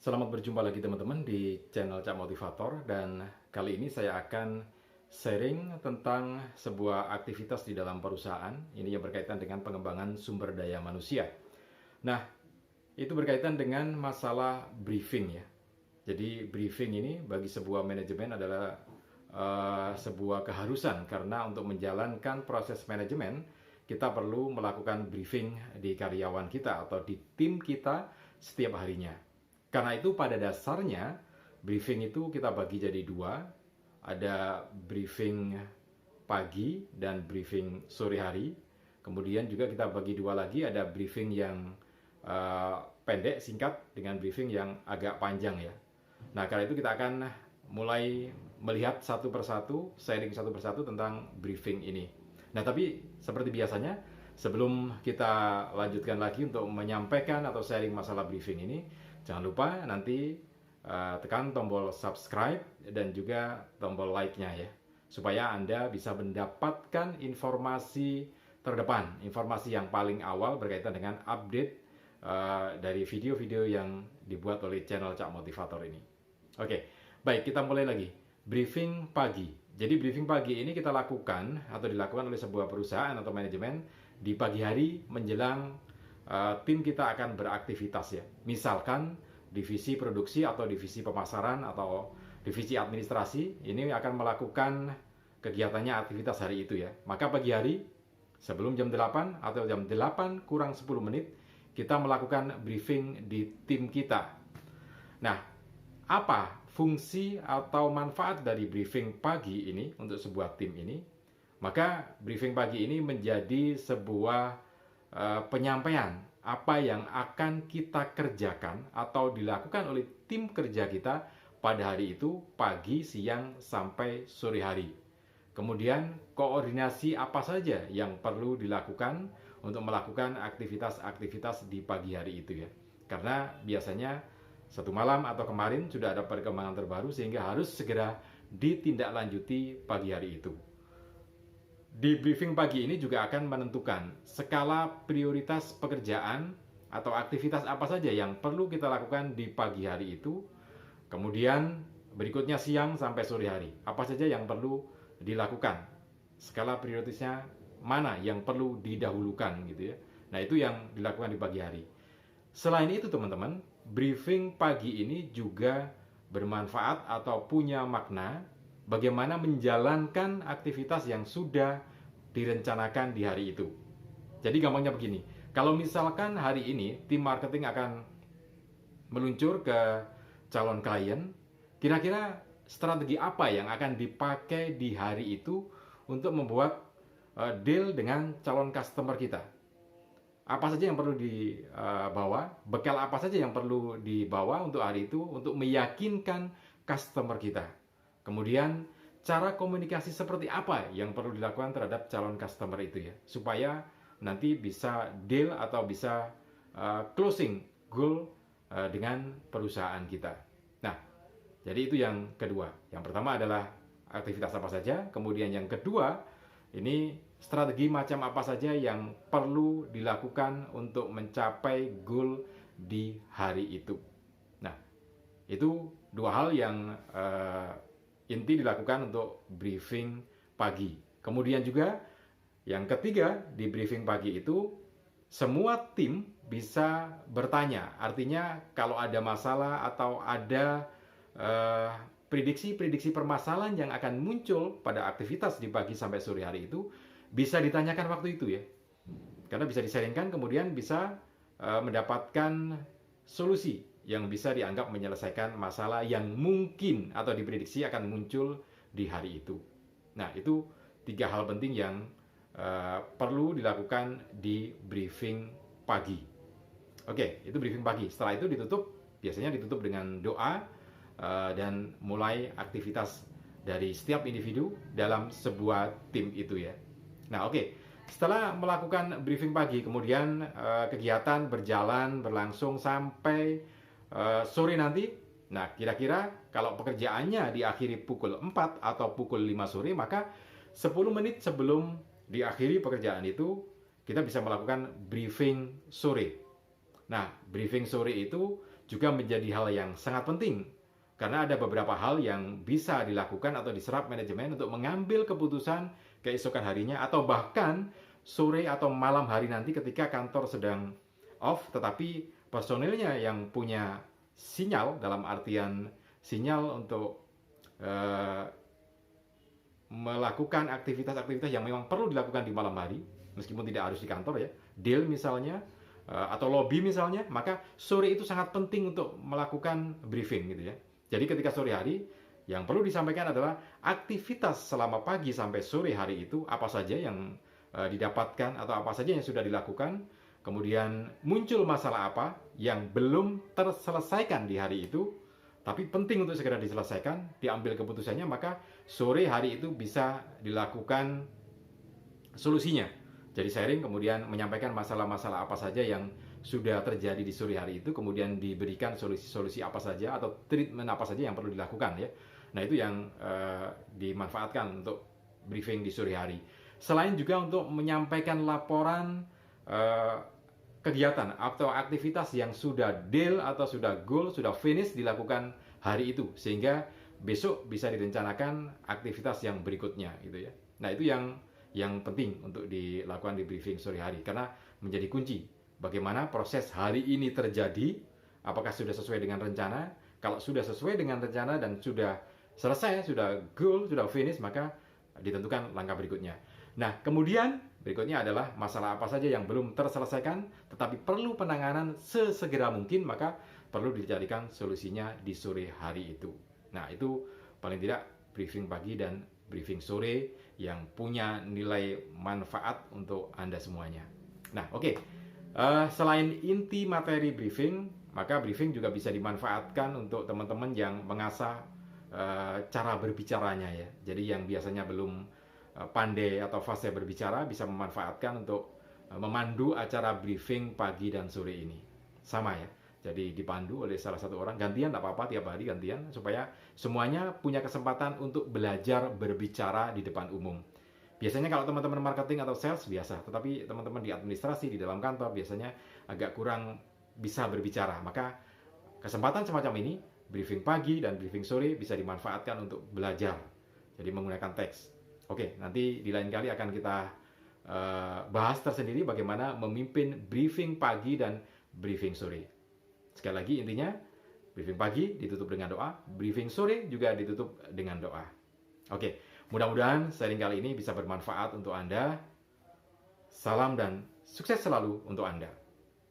Selamat berjumpa lagi teman-teman di channel Cak Motivator, dan kali ini saya akan sharing tentang sebuah aktivitas di dalam perusahaan ini yang berkaitan dengan pengembangan sumber daya manusia. Nah, itu berkaitan dengan masalah briefing ya. Jadi briefing ini bagi sebuah manajemen adalah sebuah keharusan, karena untuk menjalankan proses manajemen kita perlu melakukan briefing di karyawan kita atau di tim kita setiap harinya. Karena itu pada dasarnya briefing itu kita bagi jadi dua, ada briefing pagi dan briefing sore hari. Kemudian juga kita bagi dua lagi, ada briefing yang pendek, singkat, dengan briefing yang agak panjang ya. Nah, karena itu kita akan mulai melihat satu persatu, sharing satu persatu tentang briefing ini. Nah, tapi seperti biasanya, sebelum kita lanjutkan lagi untuk menyampaikan atau sharing masalah briefing ini, jangan lupa nanti tekan tombol subscribe dan juga tombol like-nya ya, supaya Anda bisa mendapatkan informasi terdepan, informasi yang paling awal berkaitan dengan update dari video-video yang dibuat oleh channel Cak Motivator ini. Oke, baik, kita mulai lagi. Briefing pagi. Jadi briefing pagi ini kita lakukan atau dilakukan oleh sebuah perusahaan atau manajemen di pagi hari menjelang tim kita akan beraktivitas ya. Misalkan divisi produksi atau divisi pemasaran atau divisi administrasi ini akan melakukan kegiatannya, aktivitas hari itu ya. Maka pagi hari sebelum jam 8 atau jam 8 kurang 10 menit kita melakukan briefing di tim kita. Nah, apa fungsi atau manfaat dari briefing pagi ini untuk sebuah tim ini? Maka briefing pagi ini menjadi sebuah penyampaian apa yang akan kita kerjakan atau dilakukan oleh tim kerja kita pada hari itu, pagi, siang, sampai sore hari. Kemudian koordinasi apa saja yang perlu dilakukan untuk melakukan aktivitas-aktivitas di pagi hari itu ya. Karena biasanya satu malam atau kemarin sudah ada perkembangan terbaru sehingga harus segera ditindaklanjuti pagi hari itu. Di briefing pagi ini juga akan menentukan skala prioritas pekerjaan atau aktivitas apa saja yang perlu kita lakukan di pagi hari itu. Kemudian berikutnya siang sampai sore hari, apa saja yang perlu dilakukan. Skala prioritasnya mana yang perlu didahulukan gitu ya. Nah, itu yang dilakukan di pagi hari. Selain itu teman-teman, briefing pagi ini juga bermanfaat atau punya makna bagaimana menjalankan aktivitas yang sudah direncanakan di hari itu. Jadi gampangnya begini, kalau misalkan hari ini tim marketing akan meluncur ke calon klien, kira-kira strategi apa yang akan dipakai di hari itu untuk membuat deal dengan calon customer kita? Apa saja yang perlu dibawa, bekal apa saja yang perlu dibawa untuk hari itu untuk meyakinkan customer kita. Kemudian cara komunikasi seperti apa yang perlu dilakukan terhadap calon customer itu ya, supaya nanti bisa deal atau bisa closing goal dengan perusahaan kita. Nah, jadi itu yang kedua. Yang pertama adalah aktivitas apa saja, kemudian yang kedua ini strategi macam apa saja yang perlu dilakukan untuk mencapai goal di hari itu. Nah, itu dua hal yang inti dilakukan untuk briefing pagi. Kemudian juga yang ketiga di briefing pagi itu semua tim bisa bertanya. Artinya kalau ada masalah atau ada prediksi-prediksi permasalahan yang akan muncul pada aktivitas di pagi sampai sore hari itu bisa ditanyakan waktu itu ya. Karena bisa disaringkan, kemudian bisa mendapatkan solusi yang bisa dianggap menyelesaikan masalah yang mungkin atau diprediksi akan muncul di hari itu. Nah, itu tiga hal penting yang perlu dilakukan di briefing pagi. Oke, itu briefing pagi. Setelah itu biasanya ditutup dengan doa dan mulai aktivitas dari setiap individu dalam sebuah tim itu ya. Nah, oke. Setelah melakukan briefing pagi, kemudian kegiatan berlangsung sampai sore nanti. Nah, kira-kira kalau pekerjaannya diakhiri pukul 4 atau pukul 5 sore, maka 10 menit sebelum diakhiri pekerjaan itu kita bisa melakukan briefing sore. Nah, briefing sore itu juga menjadi hal yang sangat penting. Karena ada beberapa hal yang bisa dilakukan atau diserap manajemen untuk mengambil keputusan keesokan harinya atau bahkan sore atau malam hari nanti ketika kantor sedang off, tetapi personilnya yang punya sinyal, dalam artian sinyal untuk melakukan aktivitas-aktivitas yang memang perlu dilakukan di malam hari, meskipun tidak harus di kantor ya, deal misalnya, atau lobby misalnya, maka sore itu sangat penting untuk melakukan briefing gitu ya. Jadi ketika sore hari, yang perlu disampaikan adalah aktivitas selama pagi sampai sore hari itu, apa saja yang didapatkan atau apa saja yang sudah dilakukan, kemudian muncul masalah apa yang belum terselesaikan di hari itu, tapi penting untuk segera diselesaikan, diambil keputusannya, maka sore hari itu bisa dilakukan solusinya. Jadi sharing, kemudian menyampaikan masalah-masalah apa saja yang sudah terjadi di sore hari itu, kemudian diberikan solusi-solusi apa saja atau treatment apa saja yang perlu dilakukan ya. Nah itu yang dimanfaatkan untuk briefing di sore hari. Selain juga untuk menyampaikan laporan kegiatan atau aktivitas yang sudah deal atau sudah goal, sudah finish dilakukan hari itu, sehingga besok bisa direncanakan aktivitas yang berikutnya gitu ya. Nah itu yang penting untuk dilakukan di briefing sore hari, karena menjadi kunci bagaimana proses hari ini terjadi, apakah sudah sesuai dengan rencana. Kalau sudah sesuai dengan rencana dan sudah selesai, sudah goal, sudah finish, maka ditentukan langkah berikutnya. Nah kemudian berikutnya adalah masalah apa saja yang belum terselesaikan tetapi perlu penanganan sesegera mungkin, maka perlu dicarikan solusinya di sore hari itu. Nah itu paling tidak briefing pagi dan briefing sore yang punya nilai manfaat untuk Anda semuanya. Nah oke. Selain inti materi briefing, maka briefing juga bisa dimanfaatkan untuk teman-teman yang mengasah cara berbicaranya ya. Jadi yang biasanya belum pandai atau fase berbicara bisa memanfaatkan untuk memandu acara briefing pagi dan sore ini. Sama ya. Jadi dipandu oleh salah satu orang, gantian, tidak apa-apa, tiap hari gantian, supaya semuanya punya kesempatan untuk belajar berbicara di depan umum. Biasanya kalau teman-teman marketing atau sales biasa, tetapi teman-teman di administrasi, di dalam kantor biasanya agak kurang bisa berbicara. Maka kesempatan semacam ini, briefing pagi dan briefing sore bisa dimanfaatkan untuk belajar. Jadi menggunakan teks. Oke, nanti di lain kali akan kita bahas tersendiri bagaimana memimpin briefing pagi dan briefing sore. Sekali lagi intinya, briefing pagi ditutup dengan doa, briefing sore juga ditutup dengan doa. Oke, mudah-mudahan sharing kali ini bisa bermanfaat untuk Anda. Salam dan sukses selalu untuk Anda.